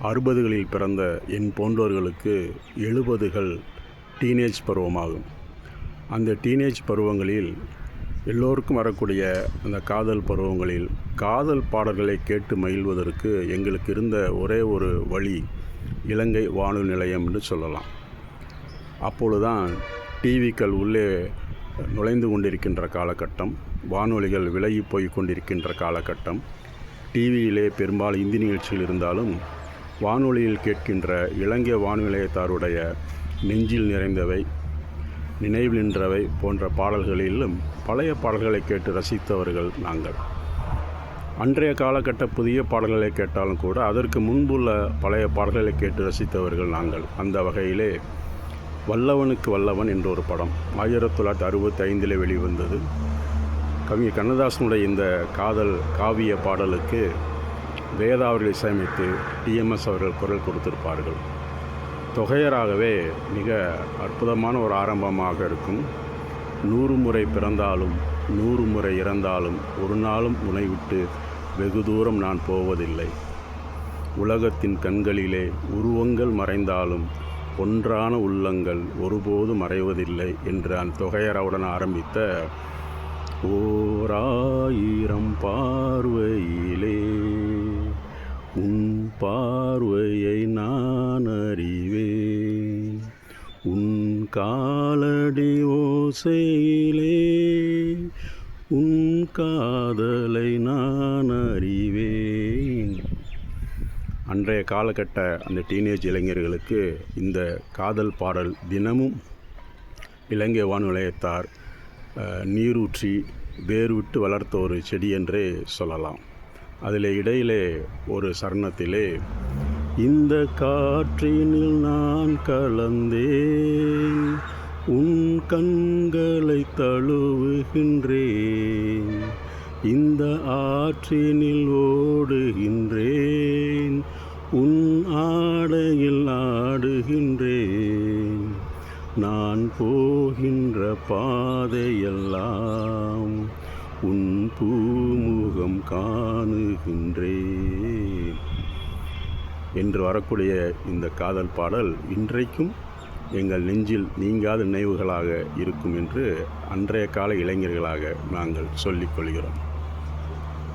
60களில் பிறந்த என் போன்றவர்களுக்கு 70கள் டீனேஜ் பருவமாகும். அந்த டீனேஜ் பருவங்களில் எல்லோருக்கும் வரக்கூடிய அந்த காதல் பருவங்களில் காதல் பாடல்களை கேட்டு மகிழ்வதற்கு எங்களுக்கு இருந்த ஒரே ஒரு வழி இலங்கை வானொலி நிலையம் என்று சொல்லலாம். அப்பொழுதுதான் டிவிக்கள் உள்ளே நுழைந்து கொண்டிருக்கின்ற காலகட்டம், வானொலிகள் விலகி போய் கொண்டிருக்கின்ற காலகட்டம். டிவியிலே பெரும்பாலும் இந்தி நிகழ்ச்சிகள் இருந்தாலும் வானொலியில் கேட்கின்ற இலங்கை வானொலி நிலையத்தாருடைய நெஞ்சில் நிறைந்தவை, நினைவில் நின்றவை போன்ற பாடல்களிலும் பழைய பாடல்களை கேட்டு ரசித்தவர்கள் நாங்கள். அன்றைய காலகட்ட புதிய பாடல்களை கேட்டாலும் கூட அதற்கு முன்புள்ள பழைய பாடல்களை கேட்டு ரசித்தவர்கள் நாங்கள். அந்த வகையிலே வல்லவனுக்கு வல்லவன் என்ற ஒரு படம் 1965 வெளிவந்தது. கவிஞர் கண்ணதாசனுடைய இந்த காதல் காவிய பாடலுக்கு வேதா அவர்கள் இசையமைத்து டிஎம்எஸ் அவர்கள் குரல் கொடுத்திருப்பார்கள். தொகையராகவே மிக அற்புதமான ஒரு ஆரம்பமாக இருக்கும். 100 முறை பிறந்தாலும் 100 முறை இறந்தாலும் ஒரு நாளும் உன்னை விட்டு வெகு தூரம் நான் போவதில்லை. உலகத்தின் கண்களிலே உருவங்கள் மறைந்தாலும் ஒன்றான உள்ளங்கள் ஒருபோது மறைவதில்லை என்று அந்த தொகையராவுடன் ஆரம்பித்த ஓராயிரம் பார்வையிலே உன் பார்வையை நான் அறிவேன், உன் காலடி ஓசையிலே உன் காதலை நான் அறிவேன். அன்றைய காலகட்ட அந்த டீனேஜ் இளைஞர்களுக்கு இந்த காதல் பாடல் தினமும் இலங்கை வானொலி நிலையத்தார் நீரூற்றி வேர்விட்டு வளர்த்த ஒரு செடி என்றே சொல்லலாம். அதில் இடையிலே ஒரு சரணத்திலே இந்த காற்றினில் நான் கலந்தேன், உன் கண்களை தழுவுகின்றேன், இந்த ஆற்றினில் ஓடுகின்றேன், உன் ஆடையில் ஆடுகின்றேன், நான் போகின்ற பாதையெல்லாம் உன் பூமுகம் காணுகின்றேன் என்று வரக்கூடிய இந்த காதல் பாடல் இன்றைக்கும் எங்கள் நெஞ்சில் நீங்காத நினைவுகளாக இருக்கும் என்று அன்றைய கால இளைஞர்களாக நாங்கள் சொல்லிக்கொள்கிறோம்.